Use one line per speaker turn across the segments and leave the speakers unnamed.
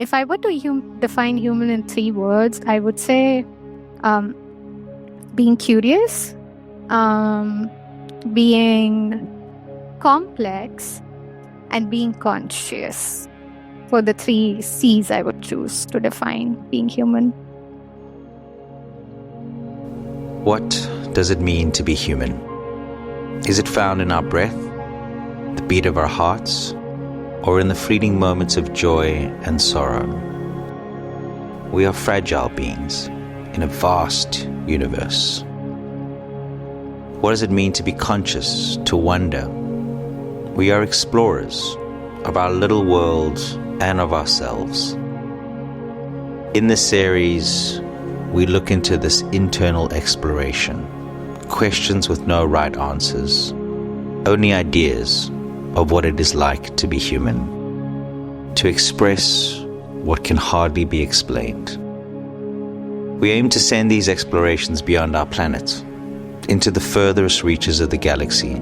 if I were to define human in 3 words, I would say being curious, being complex, and being conscious. For the 3 C's, I would choose to define being human.
What does it mean to be human? Is it found in our breath, the beat of our hearts, or in the fleeting moments of joy and sorrow? We are fragile beings in a vast universe. What does it mean to be conscious, to wonder? We are explorers of our little world and of ourselves. In this series, we look into this internal exploration, questions with no right answers, only ideas of what it is like to be human, to express what can hardly be explained. We aim to send these explorations beyond our planet, into the furthest reaches of the galaxy.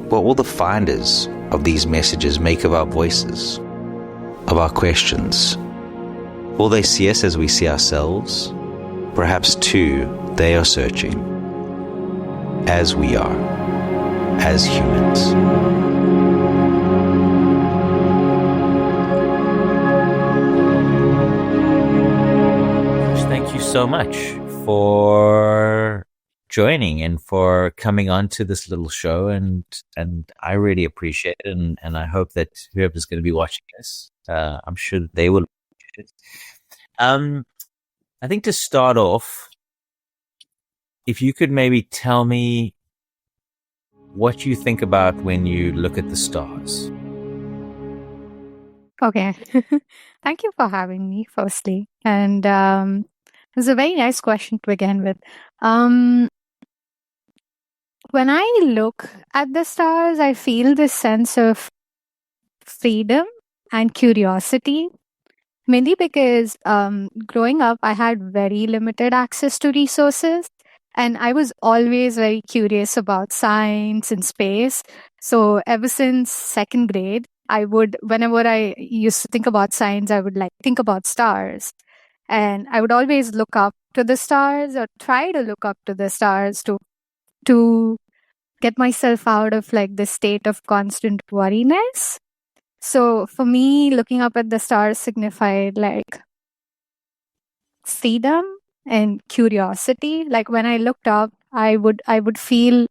What will the finders of these messages make of our voices, of our questions? Will they see us as we see ourselves? Perhaps, too, they are searching, as we are, as humans.
Thank you so much for joining and for coming on to this little show, and I really appreciate it, and I hope that whoever's going to be watching this, I'm sure that they will appreciate it. I think to start off, if you could maybe tell me what you think about when you look at the stars.
Okay. Thank you for having me, firstly. And it was a very nice question to begin with. When I look at the stars, I feel this sense of freedom and curiosity, mainly because growing up, I had very limited access to resources. And I was always very curious about science and space. So ever since second grade, whenever I used to think about science, I would think about stars. And I would always look up to the stars, or try to look up to the stars to get myself out of this state of constant worriness. So for me, looking up at the stars signified freedom and curiosity. When I looked up, I would feel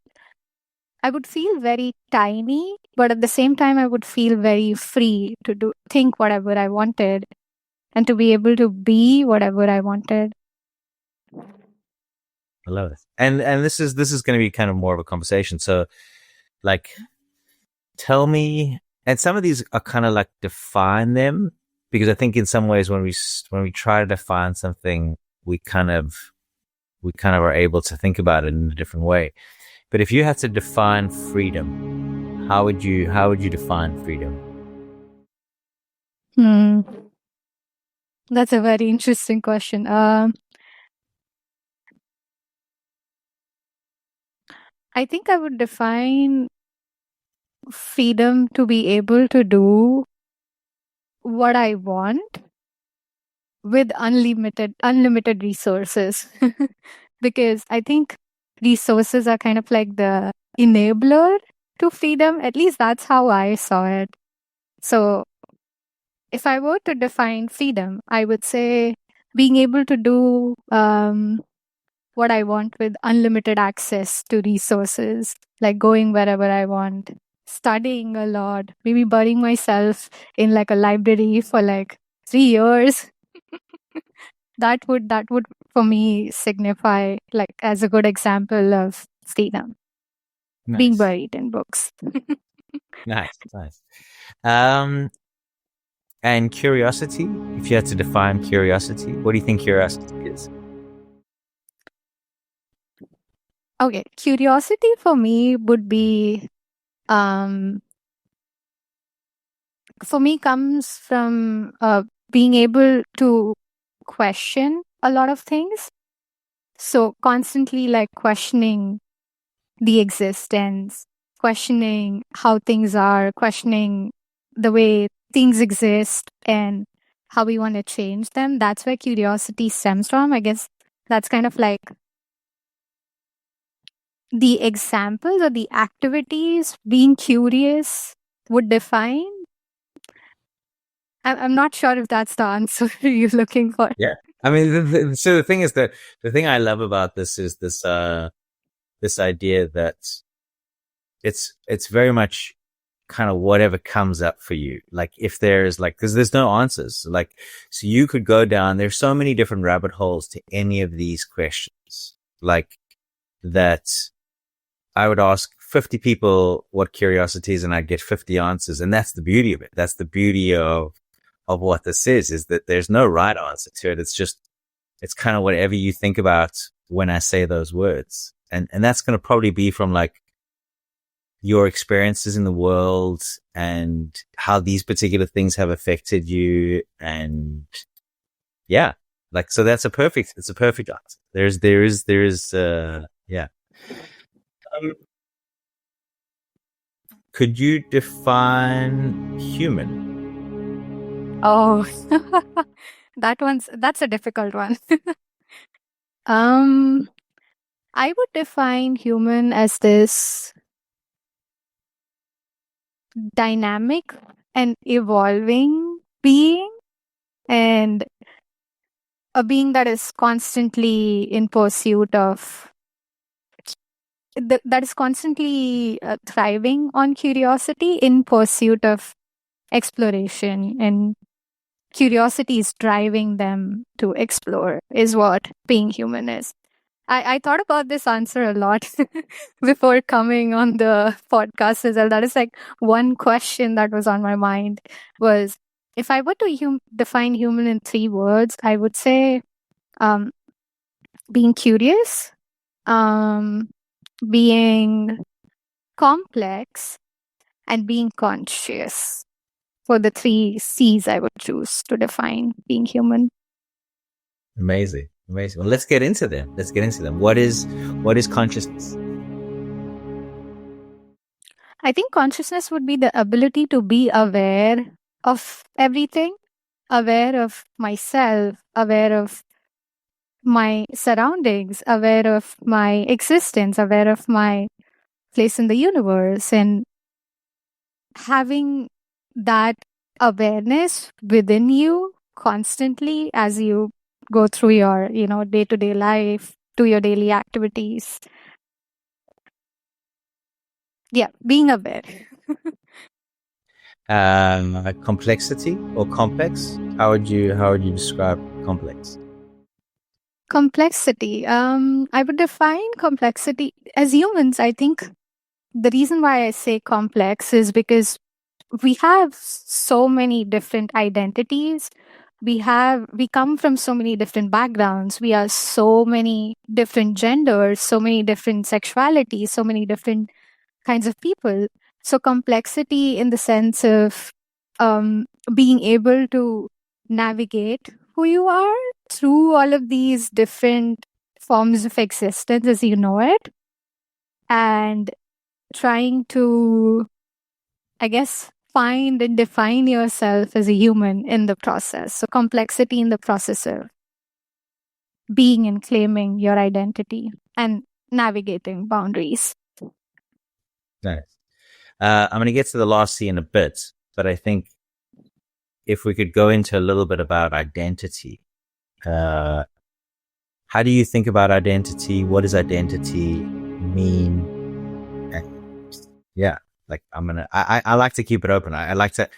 very tiny, but at the same time I would feel very free to think whatever I wanted and to be able to be whatever I wanted.
I love it. And this is going to be kind of more of a conversation. So tell me, and some of these are kind of define them, because I think in some ways when we try to define something, we kind of are able to think about it in a different way. But if you had to define freedom, how would you define freedom?
That's a very interesting question. I think I would define freedom to be able to do what I want with unlimited resources. Because I think resources are kind of like the enabler to freedom. At least that's how I saw it. So if I were to define freedom, I would say being able to do what I want with unlimited access to resources, like going wherever I want, studying a lot, maybe burying myself in a library for 3 years. that would for me signify as a good example of freedom.
Nice.
Being buried in books.
Nice. And curiosity, if you had to define curiosity, what do you think curiosity is?
Okay, curiosity for me would be, for me comes from being able to question a lot of things. So constantly questioning the existence, questioning how things are, questioning the way things exist, and how we want to change them. That's where curiosity stems from. I guess that's kind of like the examples or the activities being curious would define. I'm not sure if that's the answer you're looking for.
Yeah. I mean, so the thing is that the thing I love about this is this idea that it's very much kind of whatever comes up for you. Like if there's like, cause there's no answers. Like, so you could go down, there's so many different rabbit holes to any of these questions. Like that I would ask 50 people what curiosity is and I'd get 50 answers. And that's the beauty of it. That's the beauty of what this is that there's no right answer to it. It's just, it's kind of whatever you think about when I say those words. And that's going to probably be from like your experiences in the world and how these particular things have affected you. And yeah, like, so it's a perfect answer. There is, yeah. Could you define human?
Oh, that's a difficult one. I would define human as this dynamic and evolving being, and a being that is constantly in pursuit of that is constantly thriving on curiosity, in pursuit of exploration, and curiosity is driving them to explore, is what being human is. I thought about this answer a lot before coming on the podcast as well. That is like one question that was on my mind was, if I were to define human in 3 words, I would say being curious, being complex, and being conscious. For the 3 C's I would choose to define being human.
Amazing. Well, let's get into them. What is consciousness?
I think consciousness would be the ability to be aware of everything, aware of myself, aware of my surroundings, aware of my existence, aware of my place in the universe, and having that awareness within you constantly as you go through your, day-to-day life, do your daily activities. Yeah, being aware.
Complexity or complex? How would you describe complex?
Complexity. I would define complexity as humans. I think the reason why I say complex is because we have so many different identities. We come from so many different backgrounds. We are so many different genders, so many different sexualities, so many different kinds of people. So complexity in the sense of being able to navigate who you are through all of these different forms of existence as you know it, and trying to, I guess, find and define yourself as a human in the process. So complexity in the process of being and claiming your identity and navigating boundaries.
Nice. I'm going to get to the last C in a bit, but I think if we could go into a little bit about identity. How do you think about identity? What does identity mean? And yeah, like I like to keep it open. I like to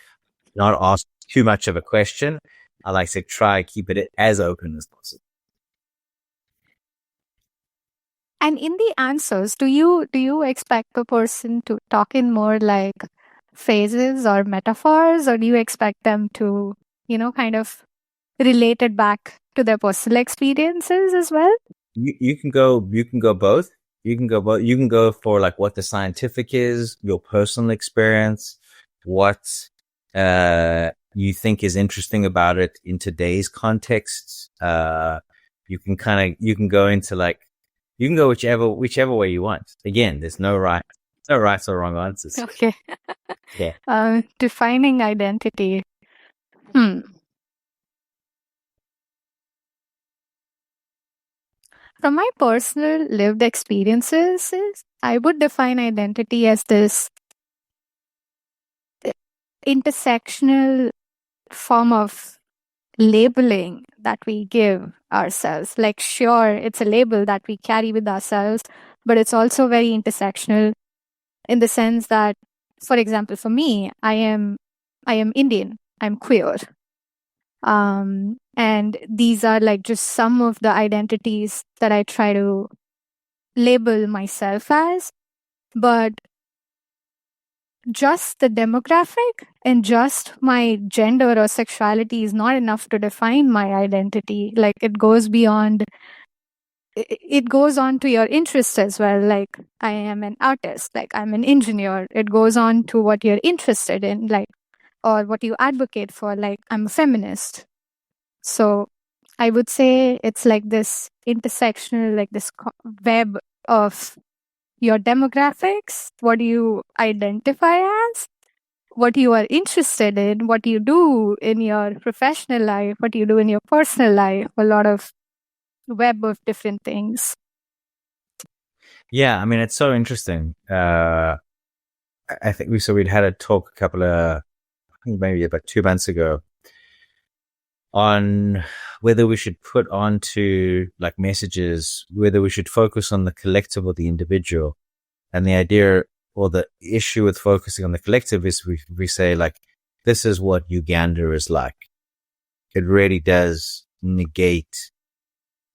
not ask too much of a question. I like to try keep it as open as possible.
And in the answers, do you expect the person to talk in more like phrases or metaphors, or do you expect them to, kind of relate it back to their personal experiences as well?
You can go both. You can go both. You can go for like what the scientific is, your personal experience, what you think is interesting about it in today's context. You can go into like, you can go whichever way you want. Again, there's no right or wrong answers.
Okay.
Yeah.
Defining identity. From my personal lived experiences, I would define identity as this intersectional form of labeling that we give ourselves. Like, sure, it's a label that we carry with ourselves, but it's also very intersectional in the sense that, for example, for me, I am Indian, I'm queer. And these are like just some of the identities that I try to label myself as. But just the demographic and just my gender or sexuality is not enough to define my identity. Like, it goes beyond, it goes on to your interests as well. Like, I am an artist, like I'm an engineer. It goes on to what you're interested in, like, or what you advocate for. Like, I'm a feminist. So I would say it's like this intersectional, like this web of your demographics, what you identify as, what you are interested in, what you do in your professional life, what you do in your personal life, a lot of web of different things.
Yeah, I mean, it's so interesting. I think we'd had a talk I think maybe about 2 months ago, on whether we should put onto like messages, whether we should focus on the collective or the individual. And the idea or the issue with focusing on the collective is we say like, this is what Uganda is like. It really does negate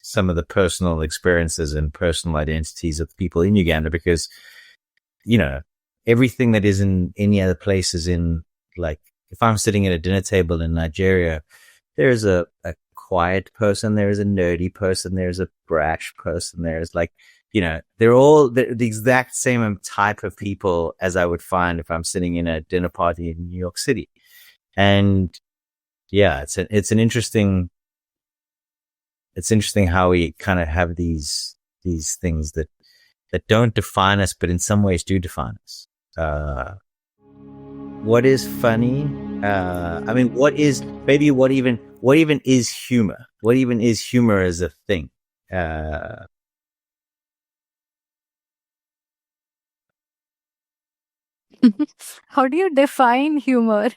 some of the personal experiences and personal identities of people in Uganda, because, you know, everything that is in any other place is in, like, if I'm sitting at a dinner table in Nigeria, there's a quiet person, there's a nerdy person, there's a brash person, there's like, you know, they're all the exact same type of people as I would find if I'm sitting in a dinner party in New York City. And yeah, it's interesting how we kind of have these things that don't define us, but in some ways do define us. What is funny? I mean, what even is humor? What even is humor as a thing?
How do you define humor?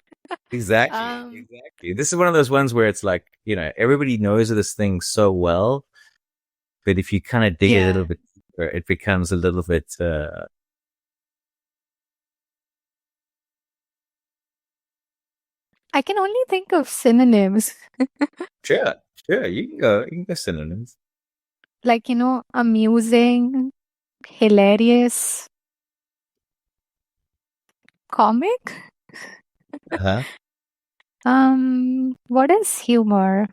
Exactly. This is one of those ones where it's like, you know, everybody knows this thing so well, but if you kind of dig a little bit deeper, it becomes a little bit.
I can only think of synonyms.
Sure, you can go synonyms.
Like, amusing, hilarious, comic.
Uh-huh.
What is humor?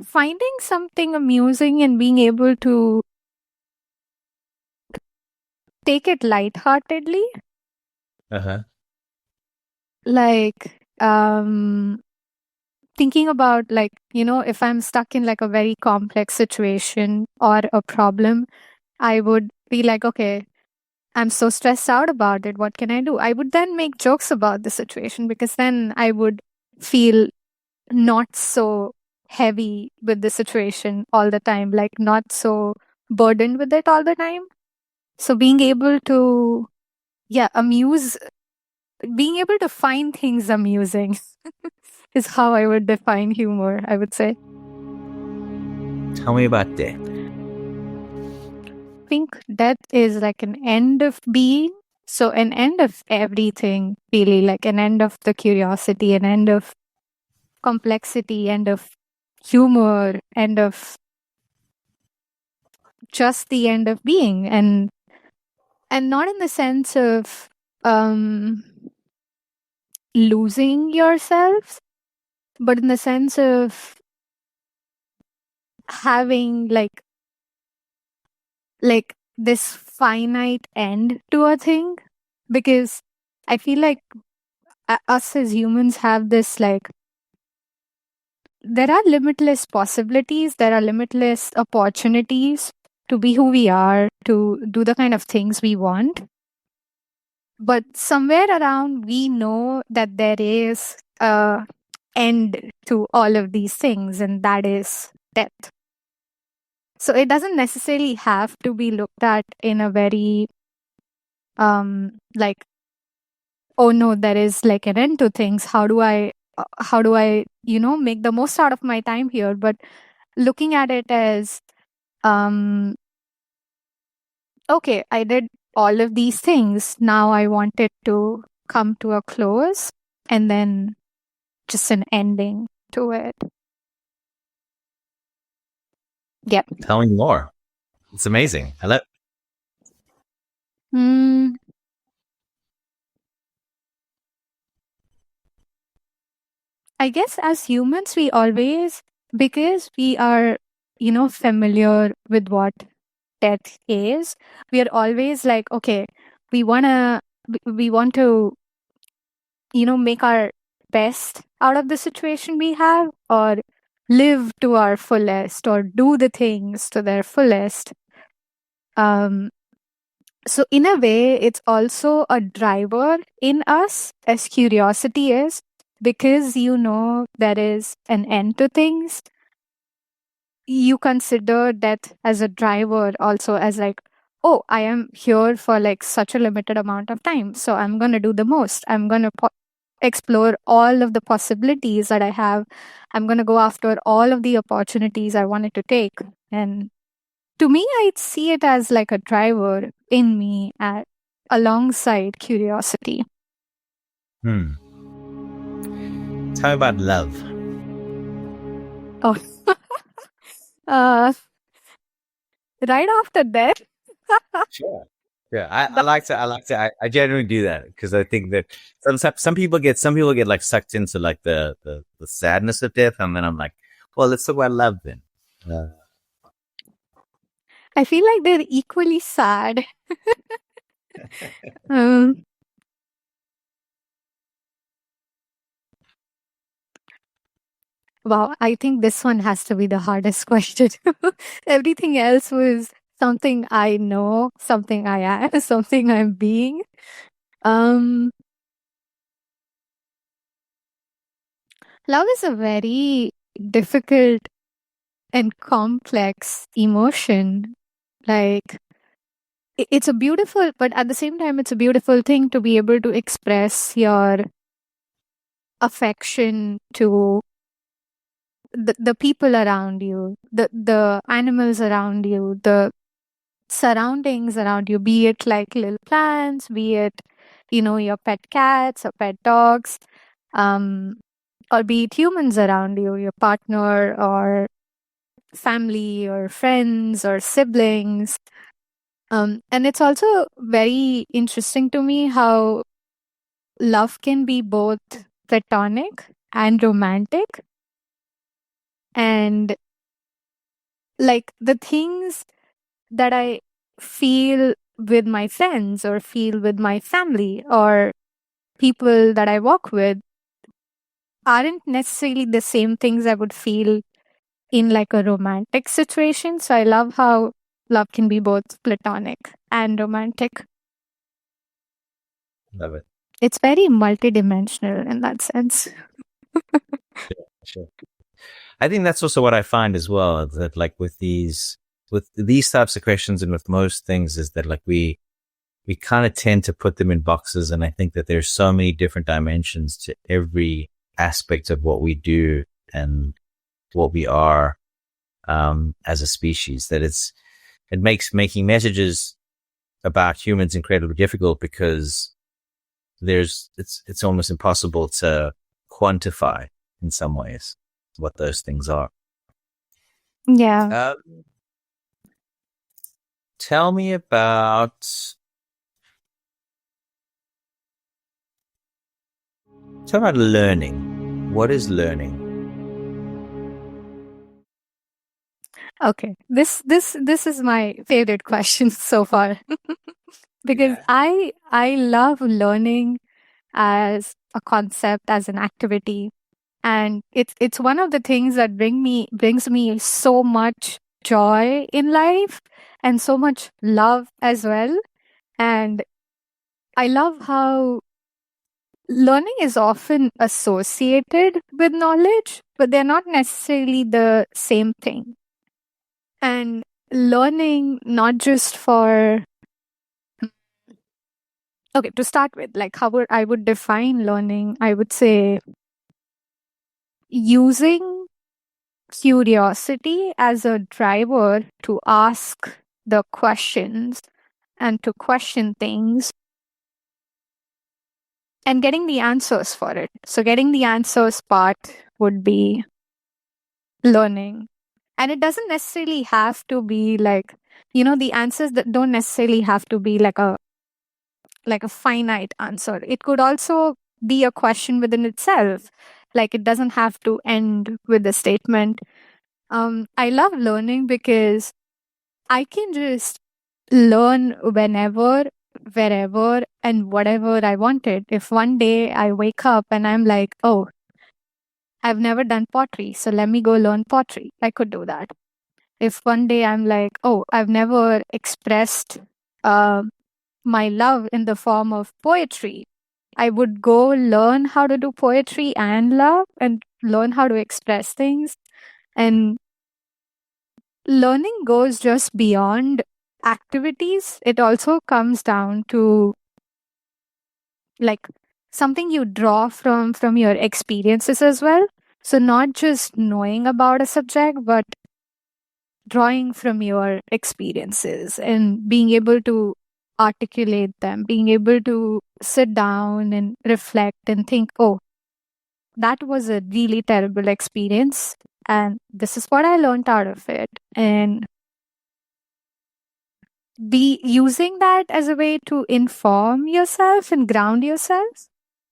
Finding something amusing and being able to take it lightheartedly.
Uh-huh.
Like, thinking about, like, if I'm stuck in like a very complex situation or a problem, I would be like, okay, I'm so stressed out about it. What can I do? I would then make jokes about the situation, because then I would feel not so heavy with the situation all the time, like not so burdened with it all the time. So being able to, being able to find things amusing is how I would define humor, I would say.
Tell me about death.
I think death is like an end of being. So an end of everything, really, like an end of the curiosity, an end of complexity, end of humor, end of just the end of being. And not in the sense of losing yourself, but in the sense of having like this finite end to a thing. Because I feel like us as humans have this, like, there are limitless possibilities, there are limitless opportunities to be who we are, to do the kind of things we want. But somewhere around, we know that there is a end to all of these things, and that is death. So it doesn't necessarily have to be looked at in a very like, oh no, there is like an end to things. How do I make the most out of my time here? But looking at it as, um okay, I did all of these things. Now I want it to come to a close, and then just an ending to it. Yep.
Tell me more. It's amazing. I love.
Mm, I guess as humans, we always, because we are, familiar with what death is, we are always like, okay, we want to, make our best out of the situation we have, or live to our fullest, or do the things to their fullest. Um, so in a way, it's also a driver in us, as curiosity is, because there is an end to things. You consider death as a driver also, as like, oh, I am here for like such a limited amount of time, so I'm going to do the most. I'm going to explore all of the possibilities that I have. I'm going to go after all of the opportunities I wanted to take. And to me, I see it as like a driver in me alongside curiosity.
Tell me about love.
Oh, right after that.
Sure. Yeah, I like to. I generally do that because I think that some people get like sucked into like the sadness of death, and then I'm like, well, let's talk about love then.
I feel like they're equally sad. um, wow, I think this one has to be the hardest question. Everything else was something I know, something I am, something I'm being. Um, Love is a very difficult and complex emotion. Like, it's a beautiful, but at the same time, it's a beautiful thing to be able to express your affection to the people around you, the animals around you, the surroundings around you, be it like little plants, be it, your pet cats or pet dogs, um, or be it humans around you, your partner or family or friends or siblings. And it's also very interesting to me how love can be both platonic and romantic. And like the things that I feel with my friends or feel with my family or people that I walk with aren't necessarily the same things I would feel in like a romantic situation. So I love how love can be both platonic and romantic.
Love it.
It's very multidimensional in that sense.
Sure. I think that's also what I find as well, that like with these types of questions and with most things is that like we kind of tend to put them in boxes. And I think that there's so many different dimensions to every aspect of what we do and what we are, as a species, that it makes making messages about humans incredibly difficult because it's almost impossible to quantify in some ways what those things are.
Yeah.
Tell me about learning. What is learning?
Okay. This is my favorite question so far. Because
Yeah.
I love learning as a concept, as an activity. And it's one of the things that brings me so much joy in life and so much love as well. And I love how learning is often associated with knowledge, but they're not necessarily the same thing. And learning not just for, okay, to start with, like I would define learning, I would say using curiosity as a driver to ask the questions and to question things and getting the answers for it. So getting the answers part would be learning. And it doesn't necessarily have to be like, the answers that don't necessarily have to be like a finite answer. It could also be a question within itself. Like it doesn't have to end with a statement. I love learning because I can just learn whenever, wherever, and whatever I wanted. If one day I wake up and I'm like, oh, I've never done pottery, so let me go learn pottery, I could do that. If one day I'm like, oh, I've never expressed uh, my love in the form of poetry, I would go learn how to do poetry and love and learn how to express things. And learning goes just beyond activities. It also comes down to like something you draw from your experiences as well. So not just knowing about a subject, but drawing from your experiences and being able to articulate them, being able to sit down and reflect and think, oh, that was a really terrible experience. And this is what I learned out of it. And be using that as a way to inform yourself and ground yourself.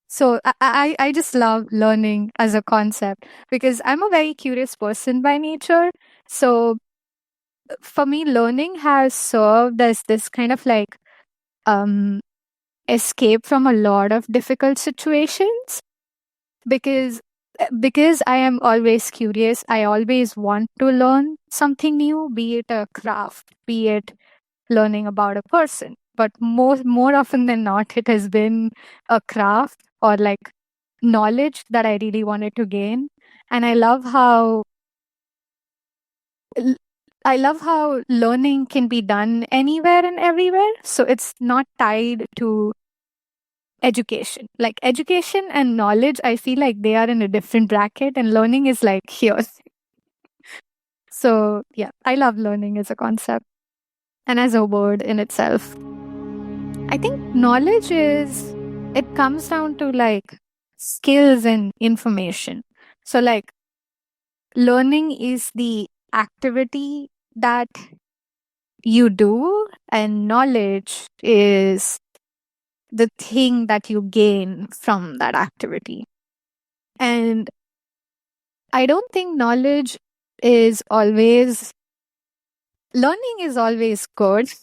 So I just love learning as a concept because I'm a very curious person by nature. So for me, learning has served as this kind of like um, escape from a lot of difficult situations because I am always curious. I always want to learn something new, be it a craft, be it learning about a person. But more often than not, it has been a craft or like knowledge that I really wanted to gain. And l- I love how learning can be done anywhere and everywhere. So it's not tied to education. Like education and knowledge, I feel like they are in a different bracket, and learning is like here. So yeah, I love learning as a concept and as a word in itself. I think knowledge it comes down to like skills and information. So, like, learning is the activity that you do, and knowledge is the thing that you gain from that activity. And I don't think is always, learning is always good,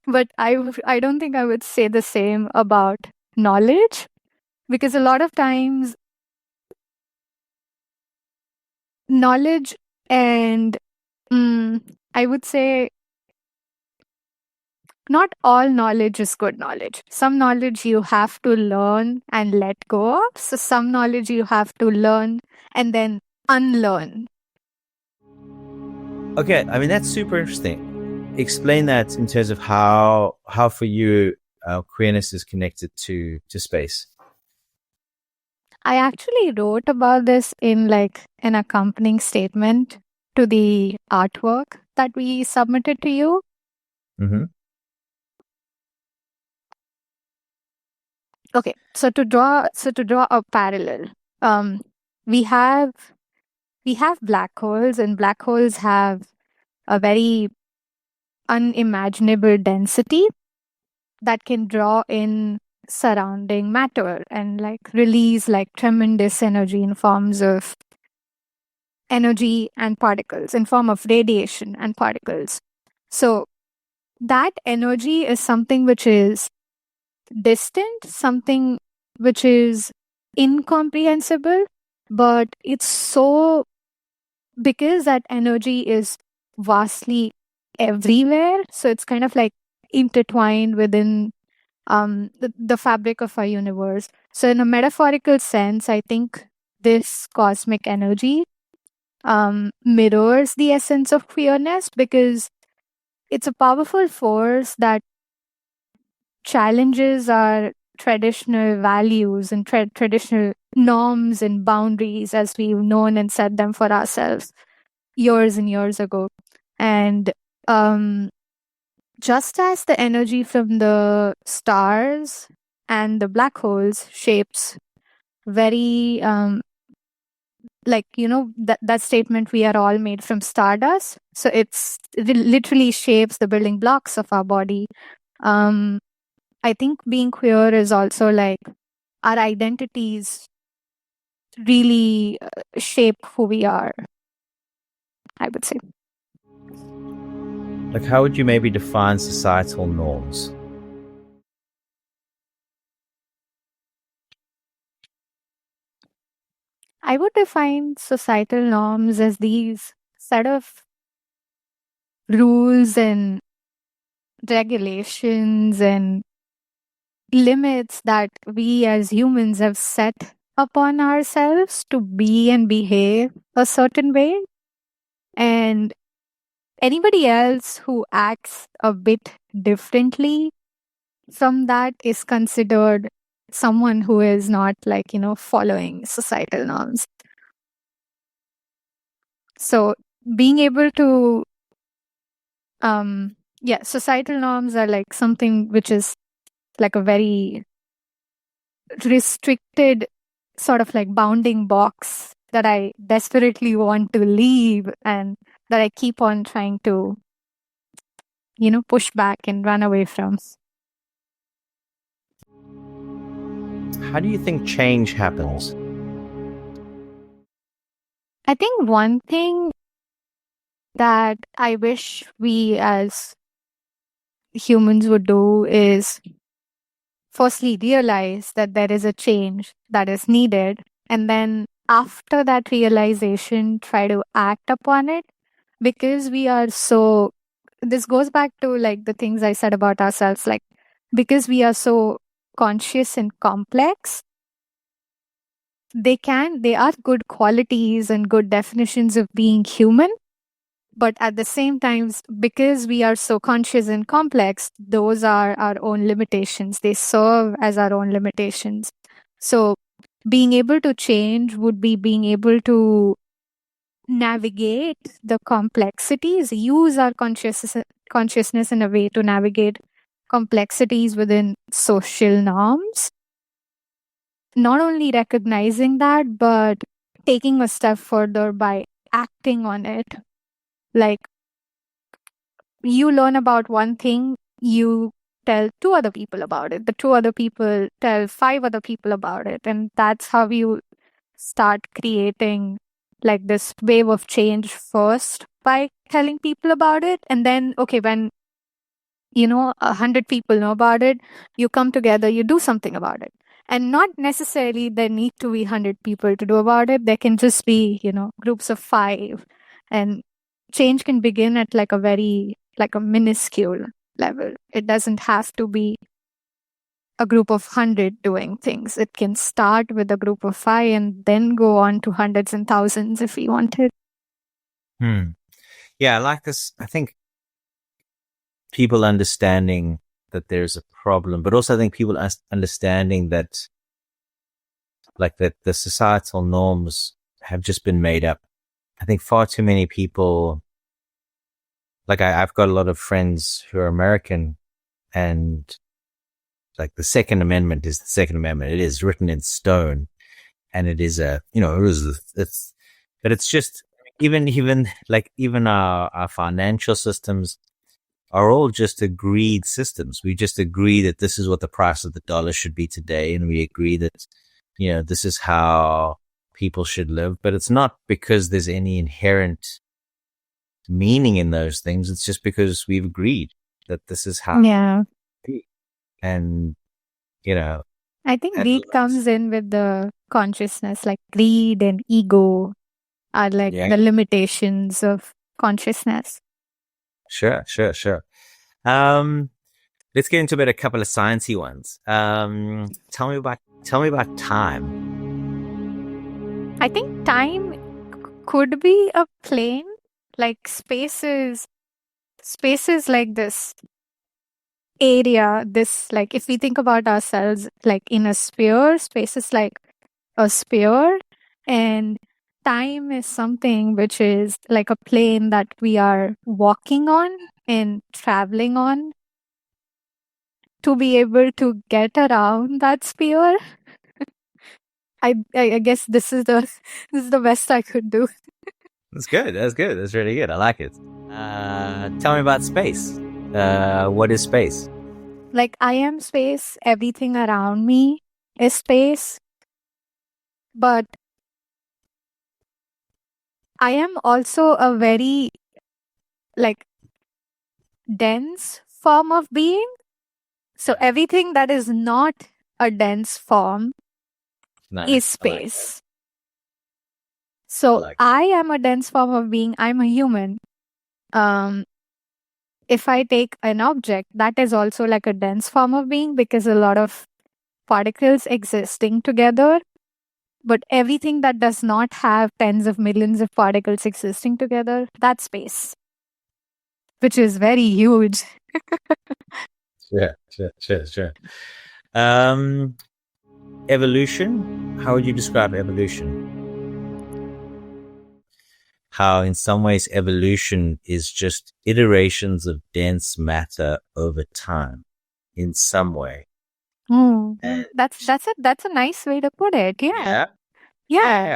but I don't think I would say the same about knowledge because a lot of times knowledge and I would say not all knowledge is good knowledge. Some knowledge you have to learn and let go of. So some knowledge you have to learn and then unlearn.
Okay, I mean that's super interesting. Explain that in terms of how for you queerness is connected to space.
I actually wrote about this in like an accompanying statement to the artwork that we submitted to you.
Mm-hmm.
Okay, so to draw a parallel, um, we have black holes, and black holes have a very unimaginable density that can draw in surrounding matter and like release like tremendous energy in forms of energy and particles, in form of radiation and particles. So that energy is something which is distant, something which is incomprehensible, but it's so, because that energy is vastly everywhere, so it's kind of like intertwined within the fabric of our universe. So in a metaphorical sense, I think this cosmic energy mirrors the essence of queerness because it's a powerful force that challenges our traditional values and traditional norms and boundaries as we've known and set them for ourselves years and years ago. And um, just as the energy from the stars and the black holes shapes very like that statement, we are all made from stardust, so it literally shapes the building blocks of our body. I think being queer is also like our identities really shape who we are, I would say.
Like, how would you maybe define societal norms?
I would define societal norms as these set of rules and regulations and limits that we as humans have set upon ourselves to be and behave a certain way. And anybody else who acts a bit differently from that is considered someone who is not like, following societal norms. So being able to, societal norms are like something which is like a very restricted sort of like bounding box that I desperately want to leave and that I keep on trying to, push back and run away from.
How do you think change happens?
I think one thing that I wish we as humans would do is firstly realize that there is a change that is needed, and then after that realization try to act upon it, because we are so, this goes back to like the things I said about ourselves, like because we are so conscious and complex, they are good qualities and good definitions of being human. But at the same time, because we are so conscious and complex, those are our own limitations. They serve as our own limitations. So being able to change would be being able to navigate the complexities, use our consciousness in a way to navigate complexities within social norms. Not only recognizing that, but taking a step further by acting on it. Like, you learn about one thing, you tell two other people about it. The two other people tell five other people about it. And that's how you start creating like this wave of change first by telling people about it. And then, okay, when 100 people know about it, you come together, you do something about it. And not necessarily there need to be 100 people to do about it. There can just be, groups of 5. And change can begin at like a minuscule level. It doesn't have to be a group of 100 doing things. It can start with a group of 5 and then go on to hundreds and thousands if we wanted.
Yeah, I like this. I think people understanding that there's a problem, but also I think people understanding that like that the societal norms have just been made up. I think far too many people, like I've got a lot of friends who are American, and like the Second Amendment is the Second Amendment. It is written in stone, and it is but it's just even our financial systems are all just agreed systems. We just agree that this is what the price of the dollar should be today, and we agree that this is how people should live. But it's not because there's any inherent meaning in those things. It's just because we've agreed that this is how.
Yeah.
And
I think greed comes in with the consciousness, like greed and ego are like the limitations of consciousness.
Sure. Let's get into a couple of sciencey ones. Tell me about time.
I think time could be a plane. Like space is space is like this area, this, like, if we think about ourselves like in a sphere, space is like a sphere, and time is something which is like a plane that we are walking on and traveling on to be able to get around that sphere. I guess this is the this is the best I could do.
That's good. That's good. That's really good. I like it. Tell me about space. What is space?
Like, I am space, everything around me is space, but I am also a very like dense form of being. So everything that is not a dense form
Nice.
is space. So I am a dense form of being. I'm a human. If I take an object, that is also like a dense form of being because a lot of particles existing together. But everything that does not have tens of millions of particles existing together, that's space, which is very huge.
Sure. Evolution. How would you describe evolution? How in some ways evolution is just iterations of dense matter over time in some way.
That's a nice way to put it. Yeah.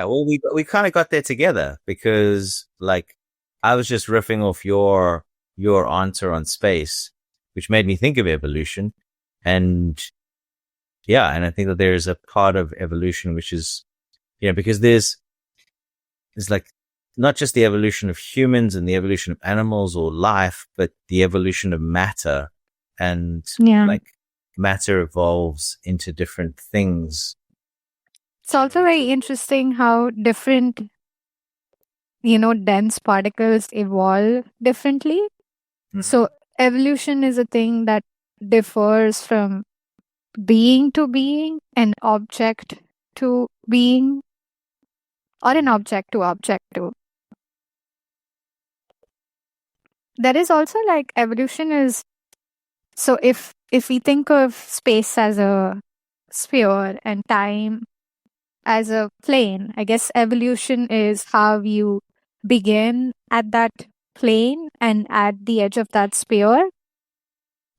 Well, we kind of got there together because, like, I was just riffing off your answer on space, which made me think of evolution, and I think that there's a part of evolution which is, because there's like not just the evolution of humans and the evolution of animals or life, but the evolution of matter, and like matter evolves into different things.
It's also very interesting how different, dense particles evolve differently. So evolution is a thing that differs from being to being, an object to being, or an object to object to. There is also like evolution is, so if we think of space as a sphere and time as a plane, I guess evolution is how you begin at that plane and at the edge of that sphere.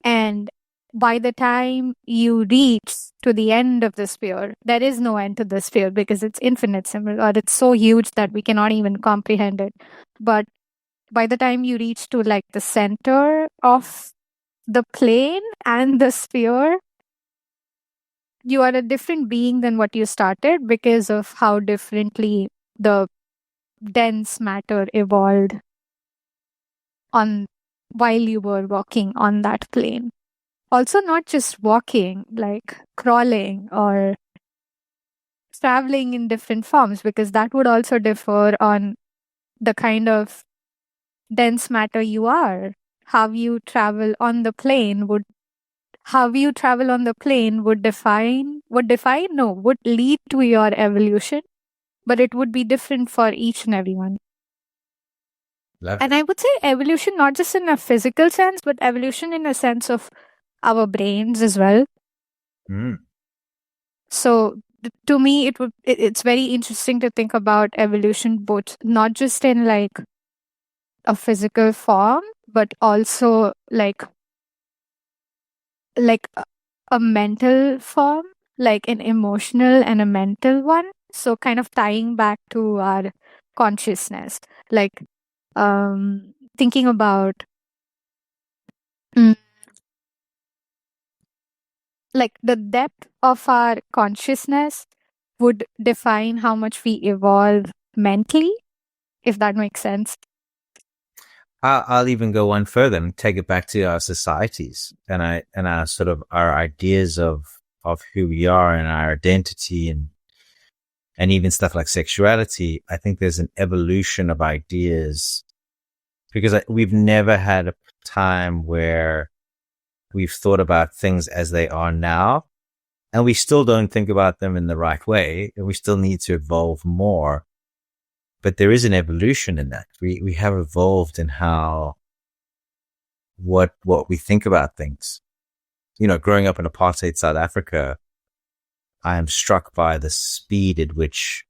And by the time you reach to the end of the sphere, there is no end to the sphere because it's infinitesimal, or it's so huge that we cannot even comprehend it. But by the time you reach to like the center of the plane and the sphere, you are a different being than what you started because of how differently the dense matter evolved on while you were walking on that plane. Also, not just walking, like crawling or traveling in different forms, because that would also differ on the kind of dense matter you are. How you travel on the plane would lead to your evolution, but it would be different for each and everyone. And I would say evolution not just in a physical sense, but evolution in a sense of our brains as well. So to me, it's very interesting to think about evolution, both not just in like a physical form, but also like a mental form, like an emotional and a mental one. So kind of tying back to our consciousness, like thinking about like the depth of our consciousness would define how much we evolve mentally, if that makes sense.
I'll even go one further and take it back to our societies and our sort of our ideas of who we are and our identity and even stuff like sexuality. I think there's an evolution of ideas because we've never had a time where we've thought about things as they are now, and we still don't think about them in the right way, and we still need to evolve more. But there is an evolution in that. We have evolved in how what we think about things. Growing up in apartheid South Africa, I am struck by the speed at which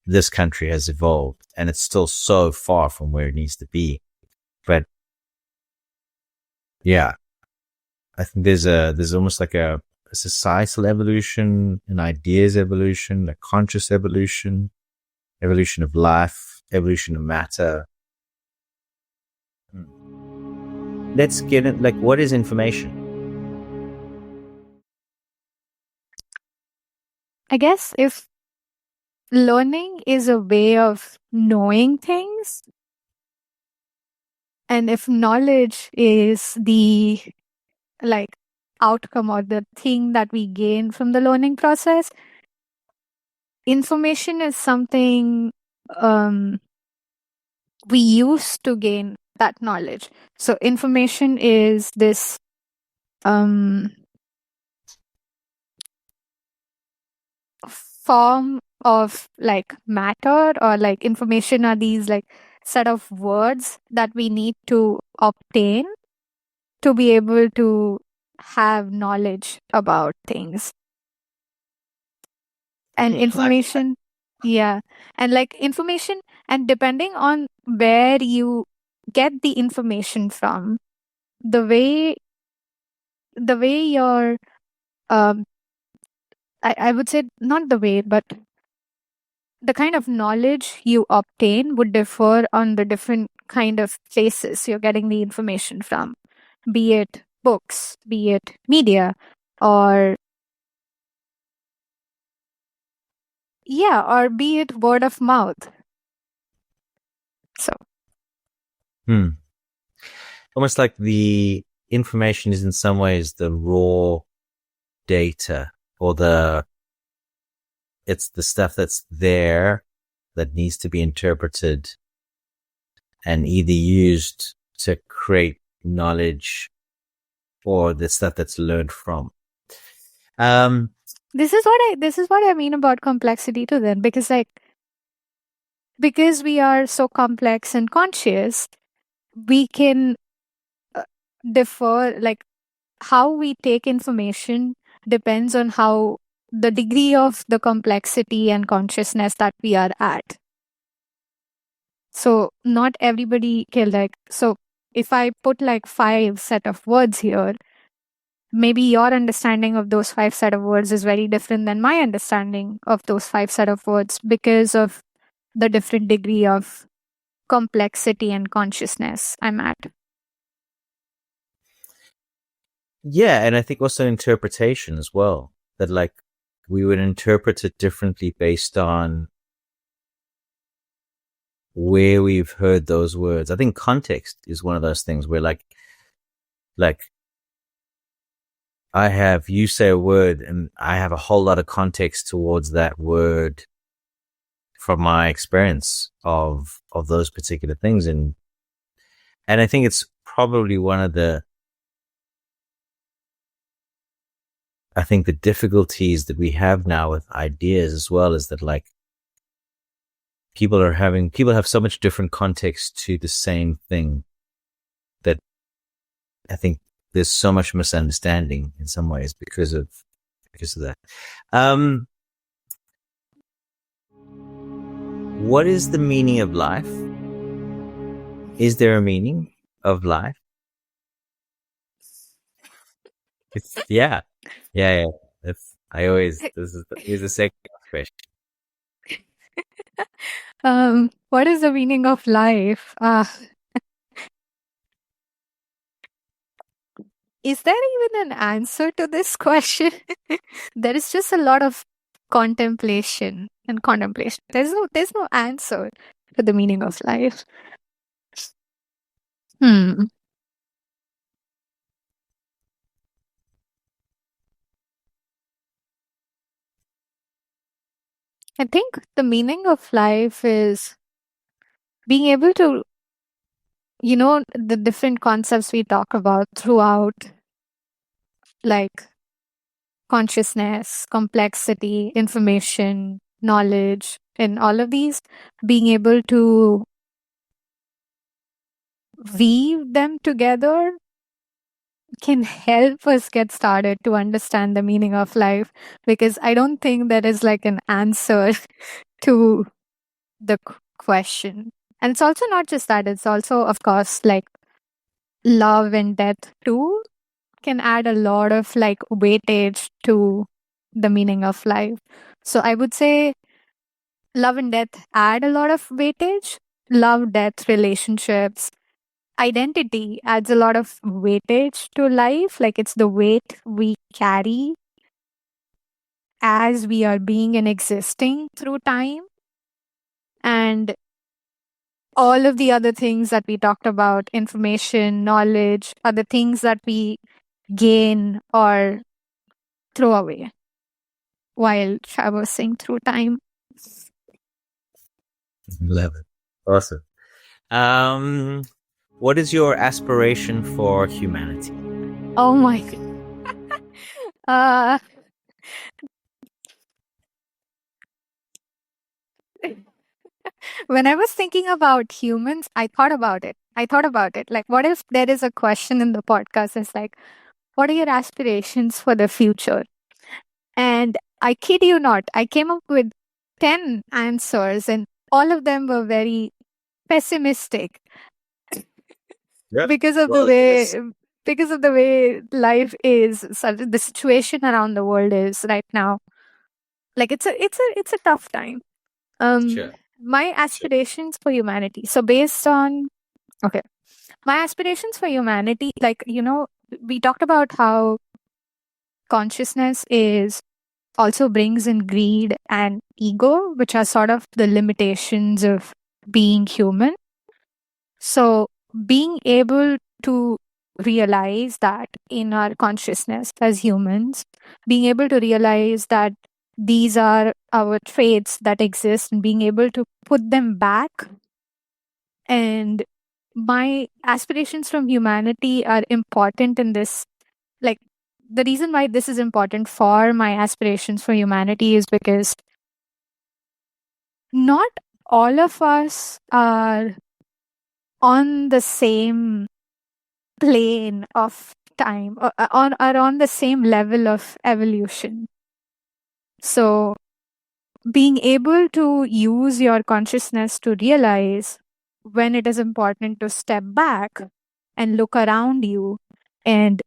this country has evolved, and it's still so far from where it needs to be. But yeah, I think there's almost like a societal evolution, an ideas evolution, a conscious evolution, evolution of life, evolution of matter. Let's get it. Like, what is information?
I guess if learning is a way of knowing things, and if knowledge is the like outcome or the thing that we gain from the learning process, information is something we use to gain that knowledge. So information is this form of like matter, or like information are these like set of words that we need to obtain to be able to have knowledge about things. And information, yeah. And like information, and depending on where you get the information from, the way your I would say not the way, but the kind of knowledge you obtain would differ on the different kind of places you're getting the information from, be it books, be it media, or or be it word of mouth. So
almost like the information is in some ways the raw data, or it's the stuff that's there that needs to be interpreted and either used to create knowledge, or the stuff that's learned from.
This is what I mean about complexity too, then, because we are so complex and conscious, we can differ. Like, how we take information depends on how the degree of the complexity and consciousness that we are at. So not everybody can so if I put like 5 set of words here, maybe your understanding of those 5 set of words is very different than my understanding of those 5 set of words, because of the different degree of complexity and consciousness I'm at.
Yeah, and I think also interpretation as well, that like we would interpret it differently based on where we've heard those words. I think context is one of those things where like you say a word and I have a whole lot of context towards that word from my experience of those particular things. And I think it's probably one of the difficulties that we have now with ideas as well, is that like people have so much different context to the same thing that I think there's so much misunderstanding in some ways because of that. What is the meaning of life? Is there a meaning of life? Yeah. This is the second question.
What is the meaning of life? Is there even an answer to this question? There is just a lot of contemplation and contemplation. There's no answer to the meaning of life. I think the meaning of life is being able to, the different concepts we talk about throughout, like consciousness, complexity, information, knowledge, and all of these, being able to weave them together can help us get started to understand the meaning of life, because I don't think there is like an answer to the question. And it's also not just that, it's also, of course, like love and death too can add a lot of like weightage to the meaning of life. So I would say love and death add a lot of weightage. Love, death, relationships, identity adds a lot of weightage to life. Like it's the weight we carry as we are being and existing through time. And all of the other things that we talked about, information, knowledge, are the things that we gain or throw away while traversing through time.
Love it. Awesome. What is your aspiration for humanity?
Oh my God. When I was thinking about humans, I thought about it. Like, what if there is a question in the podcast? It's like, what are your aspirations for the future? And I kid you not, I came up with 10 answers, and all of them were very pessimistic
Yeah.
because of the way because of the way life is, so the situation around the world is right now. Like it's a tough time.
Sure.
My aspirations for humanity. So based on okay, my aspirations for humanity, like we talked about how consciousness is also brings in greed and ego, which are sort of the limitations of being human. So, being able to realize that in our consciousness as humans, being able to realize that these are our traits that exist and being able to put them back. And my aspirations from humanity are important in this. Like, the reason why this is important for my aspirations for humanity is because not all of us are on the same plane of time, or are on the same level of evolution. So, being able to use your consciousness to realize when it is important to step back and look around you and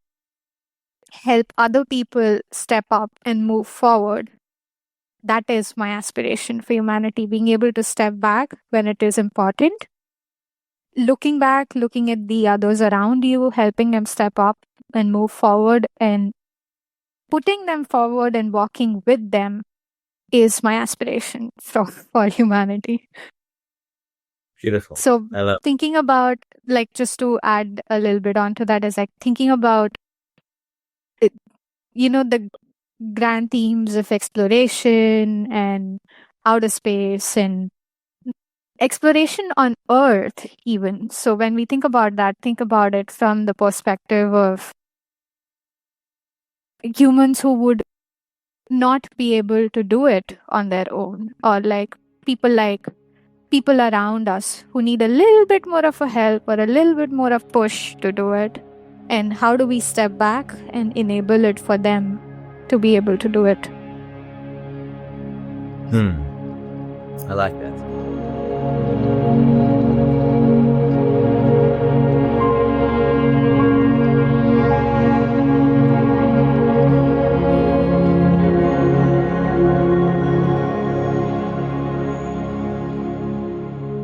help other people step up and move forward. That is my aspiration for humanity, being able to step back when it is important, looking back, looking at the others around you, helping them step up and move forward, and putting them forward and walking with them is my aspiration for humanity.
Beautiful.
So
I love.
thinking about, like, just to add a little bit onto that, is like thinking about it, the grand themes of exploration and outer space and exploration on Earth, even. So when we think about that, think about it from the perspective of humans who would not be able to do it on their own, or like people around us who need a little bit more of a help or a little bit more of push to do it. And how do we step back and enable it for them to be able to do it?
I like that.